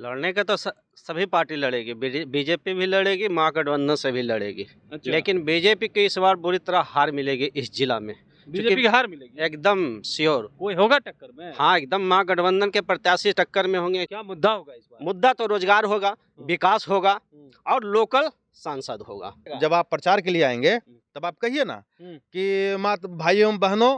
लड़ने का तो सभी पार्टी लड़ेगी, बीजेपी भी लड़ेगी, महागठबंधन से भी लड़ेगी। अच्छा। लेकिन बीजेपी को इस बार बुरी तरह हार मिलेगी इस जिला में। बीजेपी की हार मिलेगी एकदम श्योर। कोई होगा टक्कर में? हाँ, एकदम महागठबंधन के प्रत्याशी टक्कर में होंगे। क्या मुद्दा होगा इस बार? मुद्दा तो रोजगार होगा, विकास होगा और लोकल सांसद होगा। जब आप प्रचार के लिए आएंगे तब आप कहिए ना कि मात भाइयों एवं बहनों,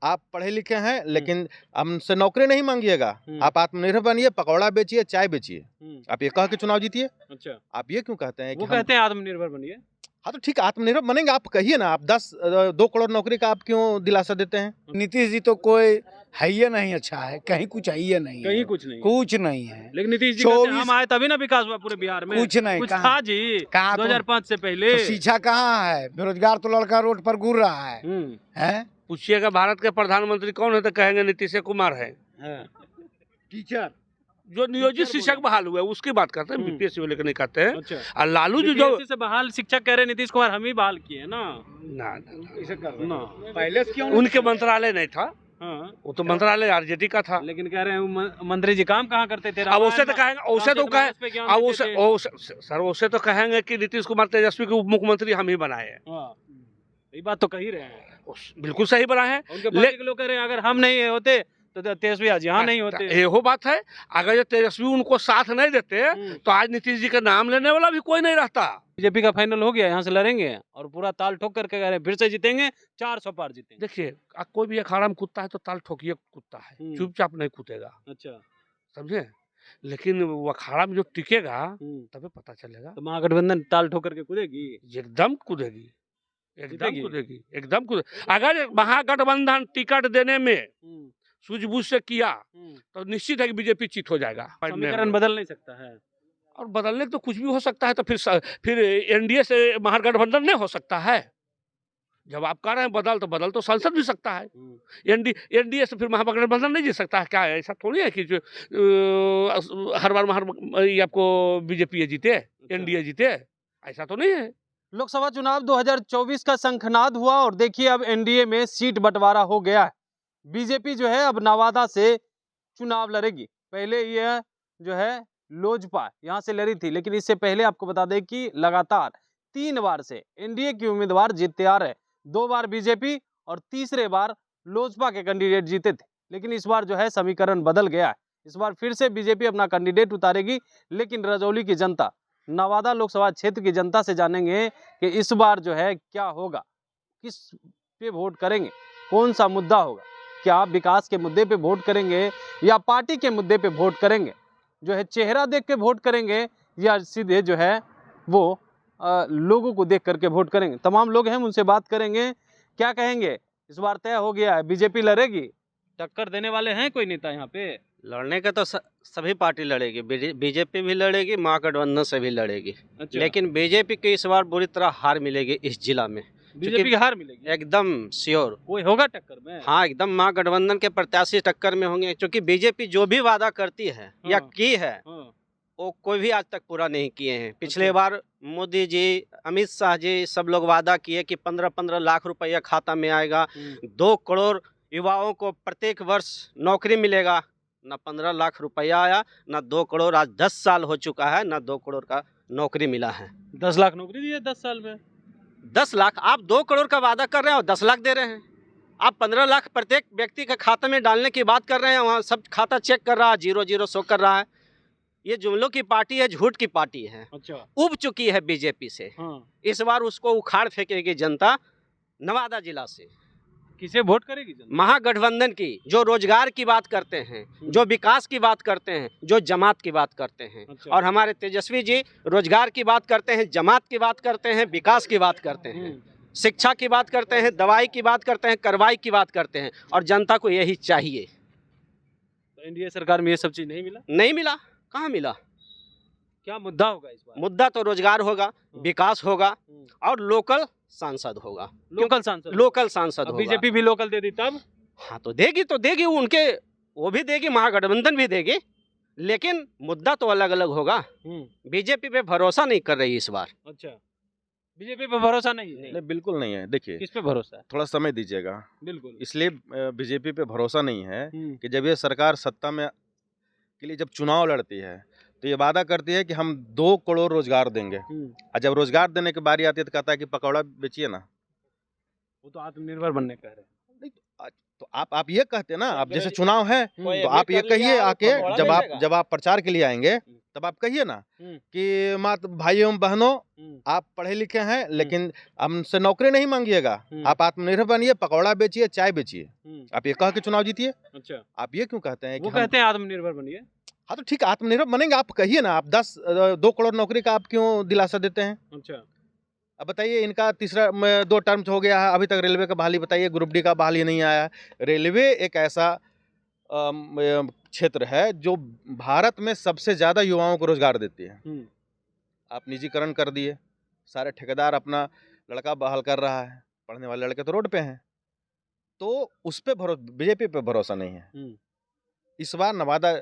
आप पढ़े लिखे हैं लेकिन हमसे नौकरी नहीं मांगिएगा, आप आत्मनिर्भर बनिए, पकौड़ा बेचिए, चाय बेचिए, आप ये कह के चुनाव जीतिए। अच्छा, आप ये क्यों कहते हैं वो कि कहते हैं आत्मनिर्भर बनिए। हाँ तो ठीक, आत्मनिर्भर बनेंगे, आप कहिए ना। आप 2 करोड़ नौकरी का आप क्यों दिलासा देते हैं? नीतीश जी तो कोई है ही नहीं, अच्छा है, कहीं कुछ है ही नहीं, कहीं कुछ नहीं, कुछ नहीं है। लेकिन नीतीश जी कहते हैं हम आए तभी ना विकास हुआ पूरे बिहार में। कुछ नहीं, कुछ कहाँ? था जी कहाँ तो- 2005 से पहले तो शिक्षा कहाँ है? बेरोजगार तो लड़का रोड पर घूर रहा है, हैं? पूछिएगा भारत के प्रधानमंत्री कौन है तो कहेंगे नीतीश कुमार है। टीचर जो नियोजित शिक्षक बहाल हुए उसकी बात करते हैं, बीपीएससी वाले का नहीं कहते हैं। अच्छा, और लालू जी जो बीपीएससी से बहाल शिक्षक कह रहे नीतीश कुमार हम ही बहाल किए ना। ना पहले से क्यों? उनके मंत्रालय नहीं था, हाँ, वो तो मंत्रालय आरजेडी का था। लेकिन कह रहे हैं मंत्री जी काम कहाँ करते थे? अब उसे तो कहेंगे, उसे तो कहें सर, उसे तो कहेंगे कि नीतीश कुमार तेजस्वी को उप मुख्यमंत्री हम ही बनाए हैं। ये बात तो कह ही रहे हैं, बिल्कुल सही बनाए हैं। उनके पार्टी के लोग कह रहे हैं अगर हम नहीं होते तो तेजस्वी आज यहाँ नहीं होते। ये बात है, अगर ये तेजस्वी उनको साथ नहीं देते तो आज नीतीश जी का नाम लेने वाला भी कोई नहीं रहता। बीजेपी का फाइनल हो गया, यहाँ से लड़ेंगे और पूरा ताल ठोक करके कह रहे हैं फिर से जीतेंगे, 400 पार जीतेंगे। देखिए, कोई भी अखाड़ा में कूदता है तो ताल ठोकिए कूदता है, चुपचाप नहीं कूदेगा। अच्छा, समझे? लेकिन वो अखाड़ा में जो टिकेगा तभी पता चलेगा। तो महागठबंधन ताल ठोक करके कूदेगी? एकदम कूदेगी, एकदम जीतेगी? कूदेगी, एकदम कूदेगी। अगर महागठबंधन टिकट देने में सूझबूझ से किया तो निश्चित है कि बीजेपी चीत हो जाएगा। समीकरण बदल नहीं सकता है, और बदलने तो कुछ भी हो सकता है, तो फिर एनडीए से महागठबंधन नहीं हो सकता है। जब आप कह रहे हैं बदल, तो बदल तो संसद भी सकता है। एनडीए से फिर महागठबंधन नहीं जीत सकता है क्या? ऐसा थोड़ी है कि जो हर बार ये आपको बीजेपी जीते, एनडीए जीते, ऐसा तो नहीं है। लोकसभा चुनाव 2024 का शंखनाद हुआ और देखिए अब एनडीए में सीट बंटवारा हो गया है। बीजेपी जो है अब नवादा से चुनाव लड़ेगी। पहले यह जो है लोजपा यहाँ से लड़ी थी, लेकिन इससे पहले आपको बता दें कि लगातार 3 बार से एनडीए की उम्मीदवार जीतते आ रहे। 2 बार बीजेपी और तीसरे बार लोजपा के कैंडिडेट जीते थे, लेकिन इस बार जो है समीकरण बदल गया है। इस बार फिर से बीजेपी अपना कैंडिडेट उतारेगी, लेकिन रजौली की जनता, नवादा लोकसभा क्षेत्र की जनता से जानेंगे कि इस बार जो है क्या होगा, किस पे वोट करेंगे, कौन सा मुद्दा होगा, क्या विकास के मुद्दे पे वोट करेंगे या पार्टी के मुद्दे पे वोट करेंगे, जो है चेहरा देख के वोट करेंगे या सीधे जो है वो लोगों को देख करके वोट करेंगे। तमाम लोग हैं, उनसे बात करेंगे, क्या कहेंगे। इस बार तय हो गया है, बीजेपी लड़ेगी। टक्कर देने वाले हैं कोई नेता यहाँ पे? लड़ने का तो सभी पार्टी लड़ेगी, बीजेपी भी लड़ेगी, महागठबंधन से भी लड़ेगी। अच्छा, लेकिन बीजेपी को इस बार बुरी तरह हार मिलेगी इस जिला में। बीजेपी की हार मिलेगी एकदम श्योर। कोई होगा टक्कर में? हाँ, एकदम महागठबंधन के प्रत्याशी टक्कर में होंगे, क्योंकि बीजेपी जो भी वादा करती है या की है वो कोई भी आज तक पूरा नहीं किए हैं। पिछले बार मोदी जी, अमित शाह जी सब लोग वादा किए कि 15-15 लाख रुपया खाता में आएगा, 2 करोड़ युवाओं को प्रत्येक वर्ष नौकरी मिलेगा। ना 15 लाख रुपया आया, ना 2 करोड़। आज 10 साल हो चुका है, ना 2 करोड़ का नौकरी मिला है। 10 लाख नौकरी दी है 10 साल में। 10 लाख, आप 2 करोड़ का वादा कर रहे हैं और 10 लाख दे रहे हैं। आप 15 लाख प्रत्येक व्यक्ति के खाते में डालने की बात कर रहे हैं, वहाँ सब खाता चेक कर रहा है, 0-0 शो कर रहा है। ये जुमलों की पार्टी है, झूठ की पार्टी है। अच्छा, उब चुकी है बीजेपी से। इस बार उसको उखाड़ फेंकेगी जनता नवादा जिला से। किसे वोट करेगी जनता? महागठबंधन की, जो रोजगार की बात करते हैं, जो विकास की बात करते हैं, जो जमात की बात करते हैं। अच्छा। और हमारे तेजस्वी जी रोजगार की बात करते हैं, जमात की बात करते हैं, विकास की बात करते हैं, शिक्षा की बात करते हैं, दवाई की बात करते हैं, कार्रवाई की बात करते हैं। और जनता को यही चाहिए। तो एनडीए सरकार में ये सब चीज नहीं मिला? नहीं मिला, कहाँ मिला। क्या मुद्दा होगा इस बार? मुद्दा तो रोजगार होगा, विकास होगा और लोकल सांसद होगा। लोकल सांसद होगा। बीजेपी भी लोकल दे दी तब? हाँ, तो देगी उनके, वो भी देगी, महागठबंधन भी देगी, लेकिन मुद्दा तो अलग अलग होगा। बीजेपी पे भरोसा नहीं कर रही इस बार। अच्छा, बीजेपी पे भरोसा नहीं है? नहीं, बिल्कुल नहीं है। देखिए, किस पे भरोसा है? थोड़ा समय दीजिएगा। बिल्कुल। इसलिए बीजेपी पे भरोसा नहीं है कि जब ये सरकार सत्ता में के लिए जब चुनाव लड़ती है तो ये वादा करती है कि हम 2 करोड़ रोजगार देंगे, और जब रोजगार देने की बारी आती है तो कहता है कि पकौड़ा बेचिए ना। वो तो आत्मनिर्भर बनने कह रहे हैं। नहीं, तो आप ये कहते ना, आप जैसे चुनाव है कोई तो MA आप ये कर लिया कहिए और आके, पकौड़ा जब बेचेगा। आप प्रचार के लिए आएंगे तब आप कहिए ना कि मात भाइयों बहनों, आप पढ़े लिखे हैं लेकिन हमसे नौकरी नहीं मांगिएगा, आप आत्मनिर्भर बनिए, पकौड़ा बेचिए, चाय बेचिए। आप ये कह के चुनाव जीतिए। अच्छा, आप ये क्यों कहते हैं वो कि कहते हैं आत्मनिर्भर बनिए। हाँ तो ठीक है, आत्मनिर्भर बनेंगे, आप कहिए ना। आप 2 करोड़ नौकरी का आप क्यों दिलासा देते हैं? अच्छा, अब बताइए, इनका तीसरा 2 टर्म हो गया है, अभी तक रेलवे का बहाली बताइए, ग्रुप डी का बहाली नहीं आया। रेलवे एक ऐसा क्षेत्र है जो भारत में सबसे ज़्यादा युवाओं को रोजगार देती है। आप निजीकरण कर दिए, सारे ठेकेदार अपना लड़का बहाल कर रहा है, पढ़ने वाले लड़के तो रोड पे हैं। तो उस पे बीजेपी पे भरोसा नहीं है। इस बार नवादा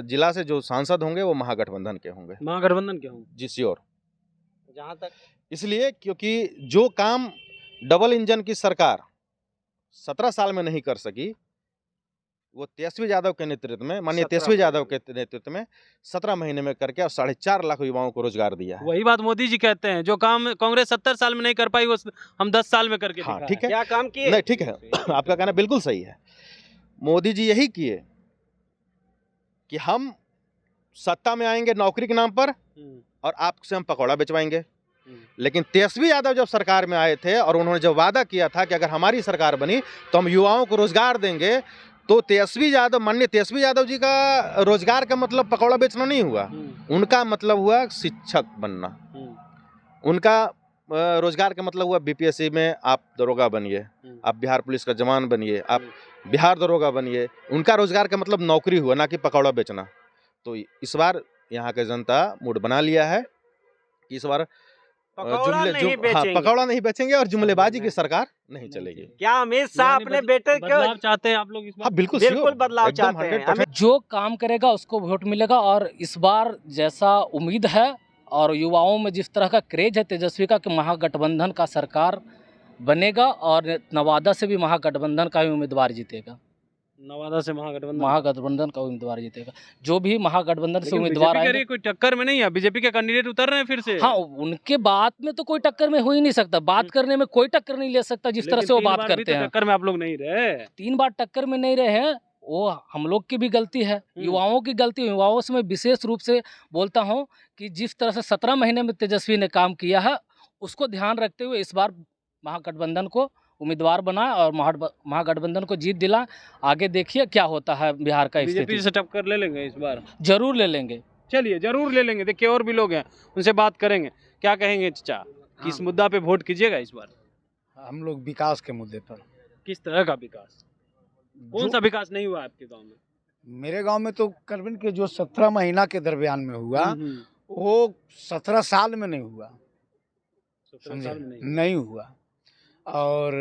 जिला से जो सांसद होंगे वो महागठबंधन के होंगे। महागठबंधन के होंगे जी श्योर। जहाँ तक इसलिए क्योंकि जो काम डबल इंजन की सरकार 17 साल में नहीं कर सकी, वो तेजस्वी यादव के नेतृत्व में, माननीय तेजस्वी यादव के नेतृत्व में 17 महीने में करके और 4.5 लाख युवाओं को रोजगार दिया है। वही बात मोदी जी कहते हैं, जो काम कांग्रेस 70 साल में नहीं कर पाई वो हम 10 साल में करके हाँ दिखाए। ठीक है, क्या काम किए? नहीं ठीक है, आपका कहना बिल्कुल सही है। मोदी जी यही किए कि हम सत्ता में आएंगे नौकरी के नाम पर और आपसे हम पकौड़ा बेचवाएंगे। लेकिन तेजस्वी यादव जब सरकार में आए थे और उन्होंने जब वादा किया था कि अगर हमारी सरकार बनी तो हम युवाओं को रोजगार देंगे, तो तेजस्वी यादव, माननीय तेजस्वी यादव जी का रोजगार का मतलब पकौड़ा बेचना नहीं हुआ, उनका मतलब हुआ शिक्षक बनना। उनका रोजगार का मतलब हुआ बीपीएससी में आप दरोगा बनिए, आप बिहार पुलिस का जवान बनिए, आप बिहार दरोगा बनिए। उनका रोजगार का मतलब नौकरी हुआ, ना कि पकौड़ा बेचना। तो इस बार यहाँ के जनता मूड बना लिया है कि इस बार पकौड़ा नहीं बेचेंगे। पकौड़ा नहीं बेचेंगे और जुमलेबाजी की सरकार नहीं चलेगी। क्या अमित शाह अपने बेटे बदलाव क्यों? चाहते हैं आप लोग इस बार? हाँ बिल्कुल बिल्कुल sure, बदलाव एकदम चाहते हैं। 100%। जो काम करेगा उसको वोट मिलेगा। और इस बार जैसा उम्मीद है और युवाओं में जिस तरह का क्रेज है तेजस्वी का कि महागठबंधन का सरकार बनेगा और नवादा से भी महागठबंधन का ही उम्मीदवार जीतेगा। नवादा से महागठबंधन का उम्मीदवार जीतेगा। जो भी महागठबंधन से उम्मीदवार बीजेपी कह रही आएंगे, है कोई टक्कर में नहीं है, बीजेपी के कैंडिडेट उतर रहे हैं फिर से। हाँ उनके बात में तो कोई टक्कर में हो ही नहीं सकता। बात करने में कोई टक्कर नहीं ले सकता जिस तरह से वो बात करते हैं। टक्कर में आप लोग नहीं रहे। 3 बार टक्कर में नहीं रहे हैं, वो हम लोग की भी गलती है, युवाओं की गलती है। युवाओं से मैं विशेष रूप से बोलता हूं कि जिस तरह से 17 महीने में तेजस्वी ने काम किया है उसको ध्यान रखते हुए इस बार महागठबंधन को उम्मीदवार बनाए और महागठबंधन को जीत दिला। आगे देखिए क्या होता है बिहार का बीजेपी स्थिति। से टक्कर ले लेंगे इस बार? जरूर ले लेंगे। चलिए जरूर ले लेंगे। देखिए और भी लोग हैं, उनसे बात करेंगे। क्या कहेंगे चाचा, किस मुद्दा पे वोट कीजिएगा इस बार? हम लोग विकास के मुद्दे पर। किस तरह का विकास? कौन सा विकास नहीं हुआ आपके गांव में? मेरे गांव में तो करीबन के जो 17 महीना के दरमियान में हुआ वो 17 साल में नहीं हुआ, 17 साल में नहीं। नहीं हुआ। और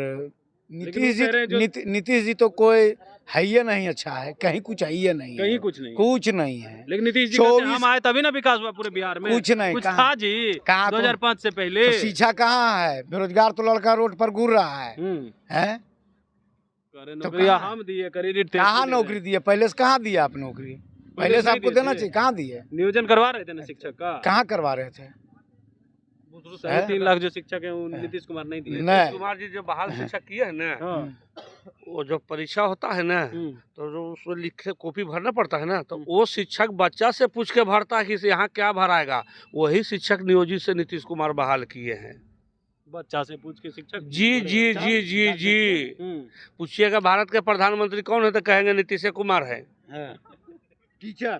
लेकिन वो कह रहे हैं जो- नीतीश जी तो कोई है ही नहीं, अच्छा है, कहीं कुछ है ही नहीं, कहीं कुछ नहीं। कुछ नहीं है। लेकिन नीतीश जी कहते हैं, 24 हम आए तभी ना विकास हुआ पूरे बिहार में। कुछ नहीं, कुछ कहाँ? था जी कहाँ तो- 2005 से पहले। तो शिक्षा कहाँ है? बेरोजगार तो लड़का रोड पर घूर रहा है, हैं? नौकरियां हम दिए, क्रेडिट कहाँ नौकरी दिए? पहले से कहाँ दिया आप नौकरी? पहले से आपको देना चाहिए, कहाँ दिए? नियोजन करवा रहे थे ना शिक्षक का। कहाँ करवा रहे थे? 3 लाख जो शिक्षक है वो नीतीश कुमार नहीं दिए। नहीं। कुमार जी जो बहाल शिक्षक किए है ना, हाँ। वो जब परीक्षा होता है ना तो जो उसको लिखे कॉपी भरना पड़ता है ना, तो वो शिक्षक बच्चा से पूछ के भरता है कि इसे यहाँ क्या भराएगा। वही शिक्षक नियोजित से नीतीश कुमार बहाल किए हैं। बच्चा से पूछ के शिक्षक। जी जी जी जी जी पूछिएगा भारत के प्रधानमंत्री कौन है तो कहेंगे नीतीश कुमार है। टीचर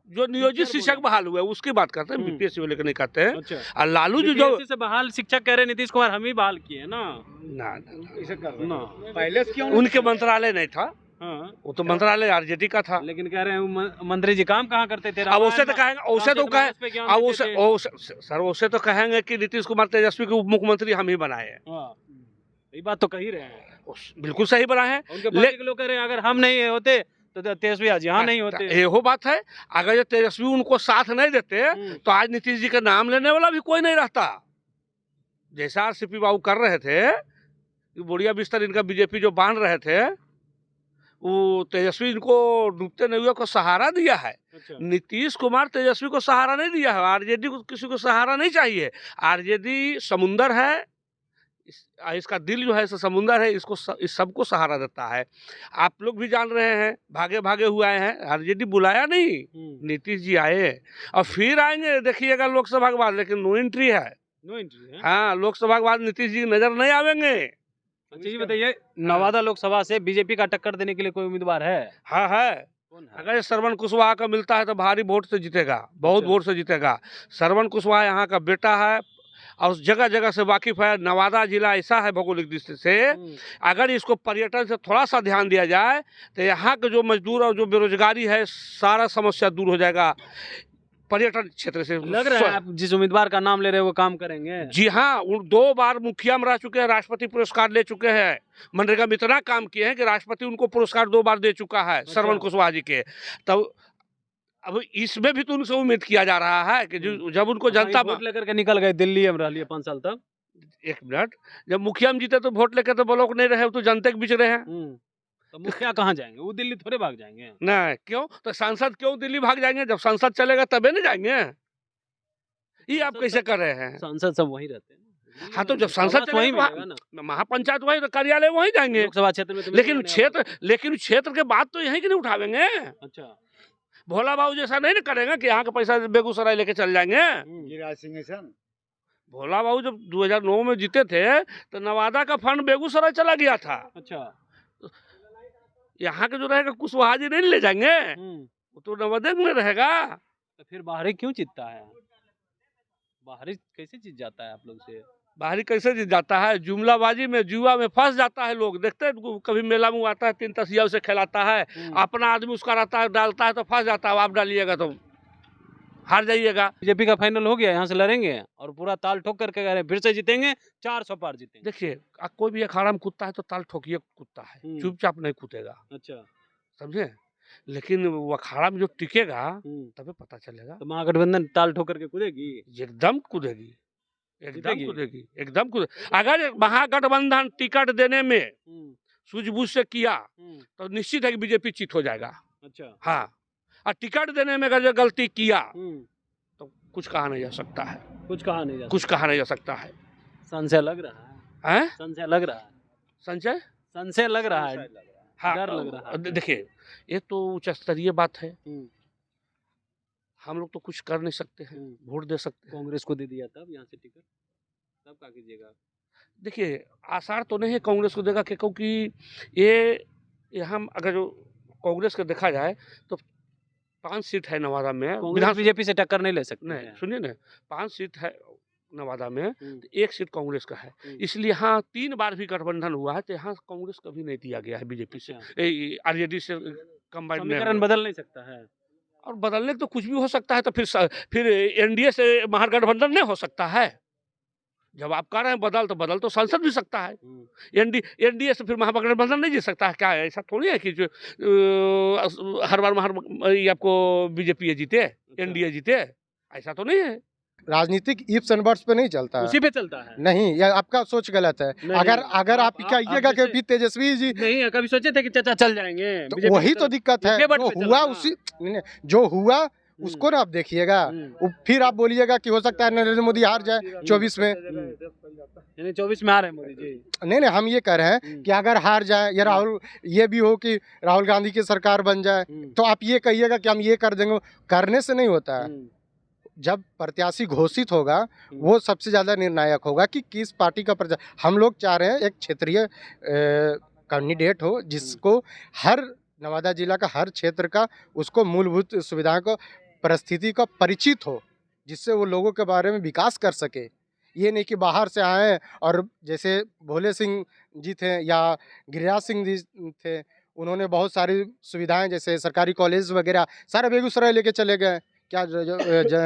जो नियोजित शिक्षक बहाल हुए उसकी बात करते हैं, बीपीएससी वाले को नहीं कहते हैं। अच्छा। और लालू जी जो बीपीएससी से बहाल शिक्षक कह रहे हैं नीतीश कुमार हम ही बहाल किए ना। ना ना। पहले से क्यों? उनके मंत्रालय नहीं था, हाँ। वो तो मंत्रालय आरजेडी का था। लेकिन कह रहे हैं मंत्री जी काम कहाँ करते थे? अब उसे तो कहेंगे, उसे तो कहें, अब उसे सर उसे तो कहेंगे कि नीतीश कुमार तेजस्वी के उप मुख्यमंत्री हम ही बनाए हैं। ये बात तो कह ही रहे हैं। बिल्कुल सही बनाए हैं। उनके पार्टी के लोग कह रहे हैं अगर हम नहीं होते तो तेजस्वी आज यहाँ नहीं होते। ये बात है, अगर जो तेजस्वी उनको साथ नहीं देते तो आज नीतीश जी का नाम लेने वाला भी कोई नहीं रहता। जैसा आरसीपी बाबू कर रहे थे, बुढ़िया बिस्तर इनका बीजेपी जो बांध रहे थे, वो तेजस्वी इनको डूबते नौका को सहारा दिया है। अच्छा। नीतीश कुमार तेजस्वी को सहारा नहीं दिया है। आरजेडी को किसी को सहारा नहीं चाहिए। आरजेडी समुंदर है, इसका दिल जो है सो समुंदर है, इस सबको सहारा देता है। आप लोग भी जान रहे हैं, भागे भागे हुए आए हैं, आरजेडी बुलाया नहीं, नीतीश जी आए और फिर आएंगे, देखिएगा लोकसभा के बाद, लेकिन नो एंट्री है। नो एंट्री है। हाँ, लोकसभा के बाद नीतीश जी नजर नहीं आवेंगे। अच्छा ये बताइए, नवादा लोकसभा से बीजेपी का टक्कर देने के लिए कोई उम्मीदवार है? हाँ है। कौन है? अगर श्रवण कुशवाहा का मिलता है तो भारी वोट से जीतेगा, बहुत अच्छा। वोट से जीतेगा। श्रवण कुशवाहा यहाँ का बेटा है और जगह जगह से वाकिफ है। नवादा जिला ऐसा है भौगोलिक दृष्टि से, अगर इसको पर्यटन से थोड़ा सा ध्यान दिया जाए तो यहाँ के जो मजदूर और जो बेरोजगारी है, सारा समस्या दूर हो जाएगा पर्यटन क्षेत्र से। लग रहा है आप जिस उम्मीदवार का नाम ले रहे हैं वो काम करेंगे? जी हाँ, वो 2 बार मुखिया में रह चुके हैं, राष्ट्रपति पुरस्कार ले चुके हैं। मनरेगा में इतना काम किए हैं कि राष्ट्रपति उनको पुरस्कार 2 बार दे चुका है, श्रवण कुशवाहा जी के। तब अब इसमें भी तो उनसे उम्मीद किया जा रहा है कि जब उनको जनता वोट लेकर के निकल गए, दिल्ली में रह लिए 5 साल तक। 1 मिनट, जब मुखिया में जीते तो वोट लेकर तो ब्लॉक नहीं रहे, तो जनता के बीच रहे हैं। तो मुखिया कहाँ जाएंगे? वो दिल्ली थोड़े भाग जाएंगे। नहीं, क्यों? तो सांसद क्यों दिल्ली भाग जाएंगे? जब सांसद चलेगा तबे नहीं जाएंगे। ये आप कैसे कर रहे हैं? सांसद सब वहीं रहते हैं। हाँ, तो जब सांसद वहीं चलेगा मिलेगा ना, महापंचायत वही, तो कार्यालय वहीं जाएंगे। लोकसभा क्षेत्र में तो लेकिन क्षेत्र के बाद तो यहीं के नहीं उठावेंगे। अच्छा, भोला बाबू जैसा नहीं ना करेंगे कि यहाँ का पैसा बेगूसराय लेके चल जाएंगे। गिरिराज सिंह ऐसा भोला बाबू जब 2009 में जीते थे तो नवादा का फंड बेगूसराय चला गया था। अच्छा। यहाँ के जो रहेगा कुशवाहा जी नहीं ले जाएंगे, वो तो नवादा में रहेगा। तो फिर बाहरी क्यों जीतता है? बाहरी कैसे जीत जाता है आप लोग से? बाहरी कैसे जीत जाता है? जुमलाबाजी में, जुआ में फंस जाता है लोग। देखते हैं कभी मेला में आता है, 3 तसिया उसे खिलाता है, अपना आदमी उसका रहता है, डालता है तो फंस जाता है। आप डालिएगा तो हार जाइएगा। बीजेपी का फाइनल हो गया, यहाँ से लड़ेंगे और पूरा ताल ठोक करके कह रहे हैं फिर से जीतेंगे, 400 पार जीतेंगे। देखिए, कोई भी अखाड़ा में कूदता है तो ताल ठोकिए कूदता है, चुपचाप नहीं कूदेगा। अच्छा, समझे? लेकिन वो अखाड़ा में जो टिकेगा तभी पता चलेगा। तो महागठबंधन ताल ठोक करके कूदेगी? एकदम कूदेगी, एकदम जीतेगी? कूदेगी, एकदम कूद। अगर महागठबंधन टिकट देने में सूझबूझ से किया तो निश्चित है कि बीजेपी जीत हो जाएगा। अच्छा। हाँ, और टिकट देने में अगर गलती किया तो कुछ कहा नहीं जा सकता है, कुछ कहा नहीं जा कुछ कहा नहीं जा सकता है। संशय लग रहा है, संशय लग रहा है, संजय, संशय लग रहा है, हाँ, डर लग रहा है। देखिए, ये तो उच्च स्तरीय बात है। हम लोग तो कुछ कर नहीं सकते हैं, वोट दे सकते हैं। कांग्रेस को दे दिया तब यहाँ से टिकट, तब क्या कीजिएगा? देखिए, आसार तो नहीं है कांग्रेस को देगा, क्योंकि ये हम अगर जो कांग्रेस का देखा जाए तो 5 सीट है नवादा में। कांग्रेस बीजेपी से टक्कर नहीं ले सकते। नहीं, सुनिए ना, 5 सीट है नवादा में, तो 1 सीट कांग्रेस का है। इसलिए हाँ, 3 बार भी गठबंधन हुआ है तो यहाँ कांग्रेस कभी नहीं दिया गया है बीजेपी से, आरजेडी से कंबाइंड में। समीकरण बदल नहीं सकता है, और बदलने तो कुछ भी हो सकता है, तो फिर एनडीए से महागठबंधन नहीं हो सकता है। जब आप कह रहे हैं बदल, तो बदल तो संसद भी सकता है। एनडीए से फिर महागठबंधन नहीं जीत सकता है क्या? ऐसा थोड़ी है कि जो हर बार ये आपको बीजेपी जीते, एनडीए जीते, ऐसा तो नहीं है। राजनीतिक इफ्स एंड बट्स पे नहीं चलता है, उसी पे चलता है। नहीं, ये आपका सोच गलत है। अगर आप कहिएगा कि भी तेजस्वी जी नहीं, कभी सोचे थे कि चाचा चल जाएंगे, तो वही तो दिक्कत है। जो हुआ उसी, जो हुआ उसको ना आप देखिएगा, फिर आप बोलिएगा कि हो सकता है नरेंद्र मोदी हार जाए 24 में। 24 में आ रहे हैं मोदी जी। नहीं, हम ये कह रहे हैं कि अगर हार जाए या राहुल, ये भी हो कि राहुल गांधी की सरकार बन जाए, तो आप ये कहिएगा कि हम ये कर देंगे। करने से नहीं होता है। जब प्रत्याशी घोषित होगा वो सबसे ज़्यादा निर्णायक होगा कि किस पार्टी का हम लोग चाह रहे हैं एक क्षेत्रीय कैंडिडेट हो, जिसको हर नवादा जिला का हर क्षेत्र का उसको मूलभूत सुविधाओं को परिस्थिति का परिचित हो, जिससे वो लोगों के बारे में विकास कर सके। ये नहीं कि बाहर से आए और जैसे भोले सिंह जी थे या गिरिराज सिंह जी थे, उन्होंने बहुत सारी सुविधाएं जैसे सरकारी कॉलेज वगैरह सारे बेगूसराय लेके चले गए। क्या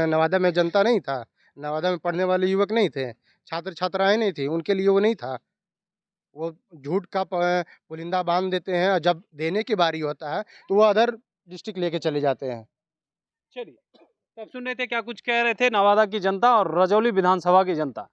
नवादा में जनता नहीं था? नवादा में पढ़ने वाले युवक नहीं थे, छात्र छात्राएं नहीं थी, उनके लिए वो नहीं था। वो झूठ का पुलिंदा बांध देते हैं और जब देने की बारी होता है तो वो अदर डिस्ट्रिक्ट लेके चले जाते हैं। चलिए, तब सुन रहे थे क्या कुछ कह रहे थे नवादा की जनता और रजौली विधानसभा की जनता।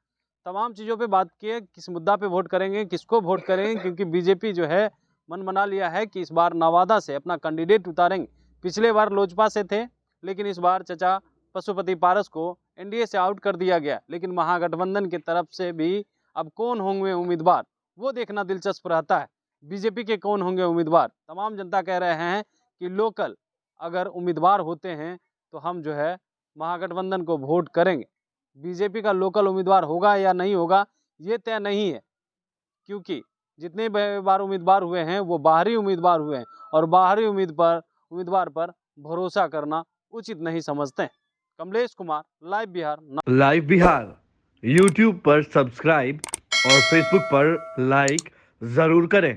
तमाम चीज़ों पे बात की है, किस मुद्दा पे वोट करेंगे, किसको वोट करेंगे, क्योंकि बीजेपी जो है मन बना लिया है कि इस बार नवादा से अपना कैंडिडेट उतारेंगे। पिछले बार लोजपा से थे, लेकिन इस बार चचा पशुपति पारस को एनडीए से आउट कर दिया गया। लेकिन महागठबंधन की तरफ से भी अब कौन होंगे उम्मीदवार, वो देखना दिलचस्प रहता है। बीजेपी के कौन होंगे उम्मीदवार। तमाम जनता कह रहे हैं कि लोकल अगर उम्मीदवार होते हैं तो हम जो है महागठबंधन को वोट करेंगे। बीजेपी का लोकल उम्मीदवार होगा या नहीं होगा ये तय नहीं है, क्योंकि जितने बार उम्मीदवार हुए हैं वो बाहरी उम्मीदवार हुए हैं और बाहरी उम्मीदवार पर भरोसा करना उचित नहीं समझते हैं। Kamlesh Kumar, live Bihar. Live Bihar YouTube पर सब्सक्राइब और फेसबुक पर लाइक जरूर करें।